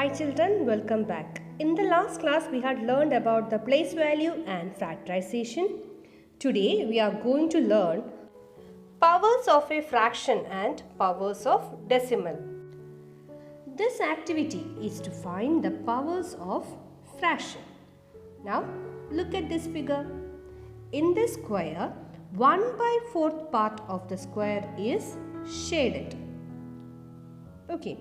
Hi children, welcome back. In the last class we had learned about the place value and factorization. Today we are going to learn powers of a fraction and powers of decimal. This activity is to find the powers of fraction. Now look at this figure. In this square, 1/4 part of the square is shaded. Okay.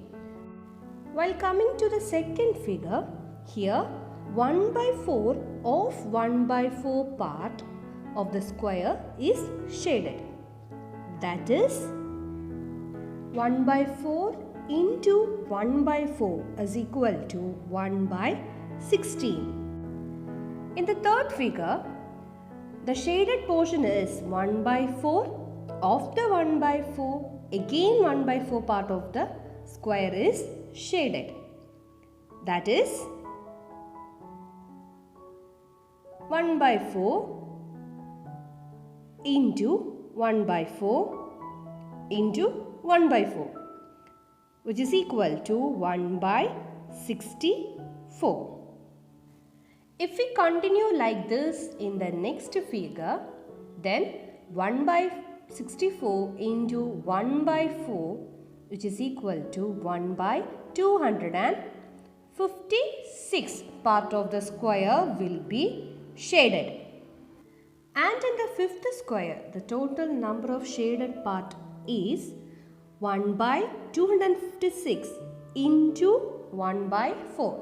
While coming to the second figure, here 1/4 of 1/4 part of the square is shaded. That is 1/4 into 1/4 is equal to 1/16. In the third figure, the shaded portion is 1/4 of the 1/4. Again 1/4 part of the square is shaded. That is 1/4 into 1/4 into 1/4, which is equal to 1/64. If we continue like this in the next figure, then 1/64 into 1/4, which is equal to 1/256 part of the square will be shaded. And in the fifth square, the total number of shaded part is 1/256 into 1/4,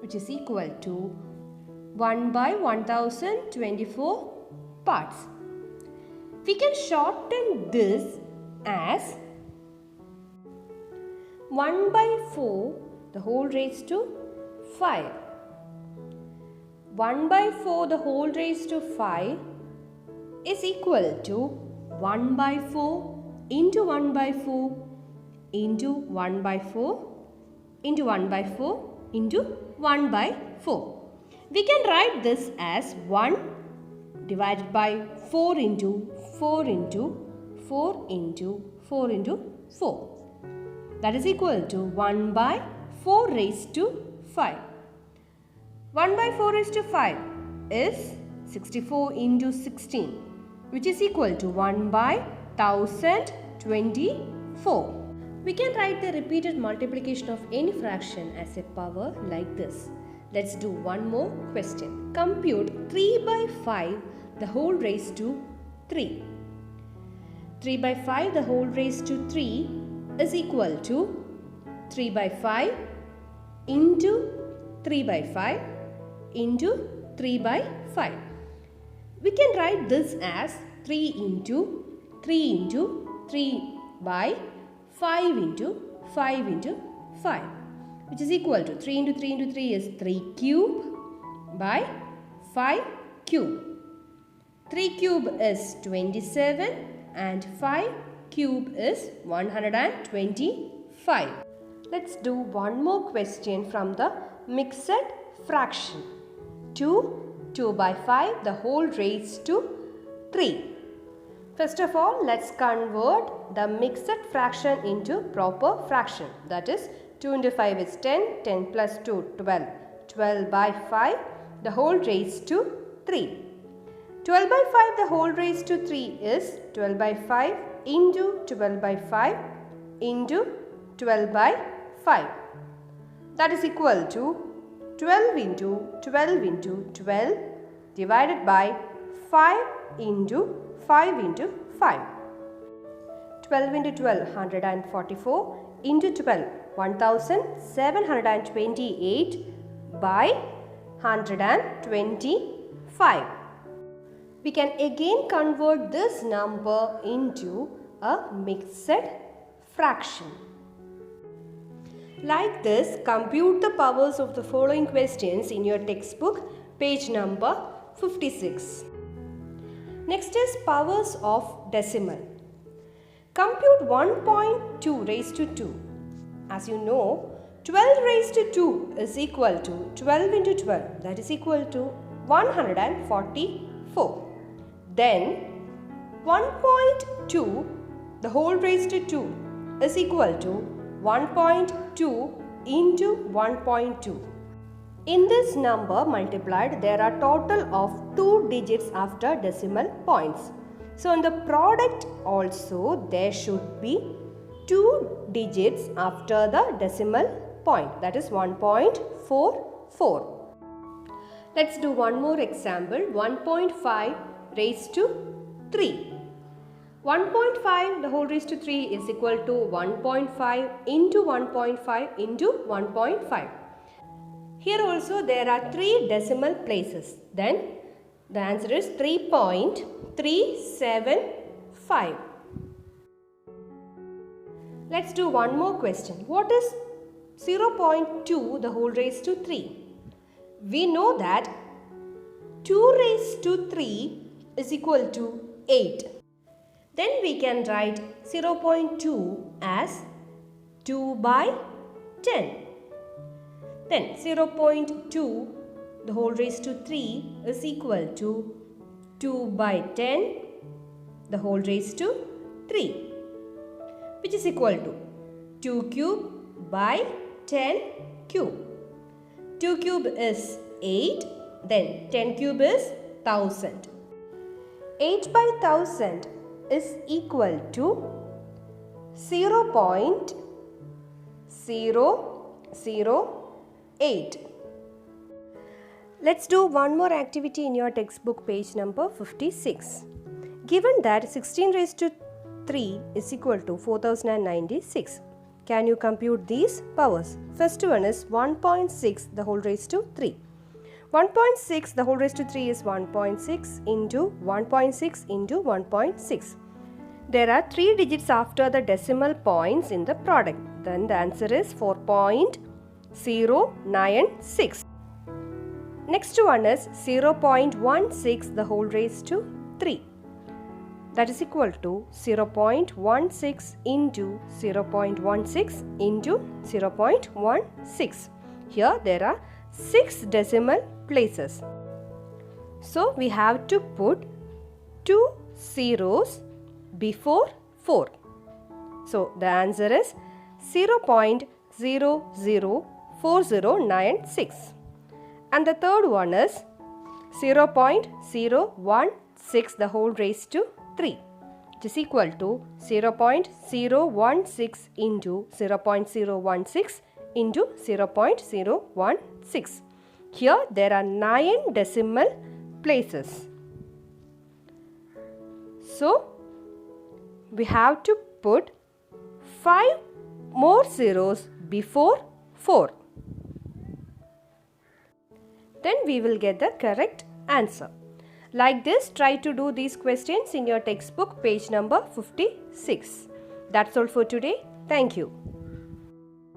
which is equal to 1/1024 parts. We can shorten this as 1/4 the whole raised to 5. 1/4 the whole raised to 5 is equal to 1/4 into 1/4 into 1/4 into 1/4 into 1/4. We can write this as 1 divided by 4 into 4 into 4 into 4 into 4. That is equal to 1/4 raised to 5. 1/4 raised to 5 is 64 into 16, which is equal to 1/1024. We can write the repeated multiplication of any fraction as a power like this. Let's do one more question. Compute 3/5 the whole raised to 3. 3/5 the whole raised to 3 is equal to 3/5 into 3/5 into 3/5. We can write this as 3 into 3 into 3/5 into 5 into 5, which is equal to 3 into 3 into 3 is 3 cube by 5 cube. 3 cube is 27 and 5 cube is 125. Let's do one more question from the mixed fraction. 2/5 the whole raised to 3. First of all, let's convert the mixed fraction into proper fraction. That is 2 into 5 is 10, 10 plus 2, 12. 12/5 the whole raised to 3. 12/5 the whole raised to 3 is 12/5 into 12/5 into 12/5. That is equal to 12 into 12 into 12 divided by 5 into 5 into 5. 12 into 12, 144 into 12, 1728 by 125. We can again convert this number into a mixed fraction. Like this, compute the powers of the following questions in your textbook, page number 56. Next is powers of decimal. Compute 1.2 raised to 2. As you know, 12 raised to 2 is equal to 12 into 12, that is equal to 144. Then 1.2 the whole raised to 2 is equal to 1.2 into 1.2. In this number multiplied, there are total of 2 digits after decimal points. So in the product also there should be 2 digits after the decimal point, that is 1.44. Let's do one more example. 1.5 raised to 3. 1.5 the whole raised to 3 is equal to 1.5 into 1.5 into 1.5. Here also there are 3 decimal places. Then the answer is 3.375. Let's do one more question. What is 0.2 the whole raised to 3? We know that 2 raised to 3 is equal to 8. Then we can write 0.2 as 2 by 10. Then 0.2 the whole raised to 3 is equal to 2 by 10 the whole raised to 3, which is equal to 2 cube by 10 cube. 2 cube is 8, then 10 cube is 1000. 8 by 1000 is equal to 0.008. Let's do one more activity in your textbook, page number 56. Given that 16 raised to 3 is equal to 4096. Can you compute these powers? First one is 1.6 the whole raised to 3. 1.6 the whole raised to 3 is 1.6 into 1.6 into 1.6. There are 3 digits after the decimal points in the product. Then the answer is 4.096. Next one is 0.16 the whole raised to 3. That is equal to 0.16 into 0.16 into 0.16. Here there are 6 decimal places. So we have to put 2 zeros before 4. So the answer is 0.004096. And the third one is 0.016 the whole raised to 3, which is equal to 0.016 into 0.016 into 0.016. Here there are 9 decimal places. So we have to put 5 more zeros before 4. Then we will get the correct answer. Like this, try to do these questions in your textbook, page number 56. That's all for today. Thank you.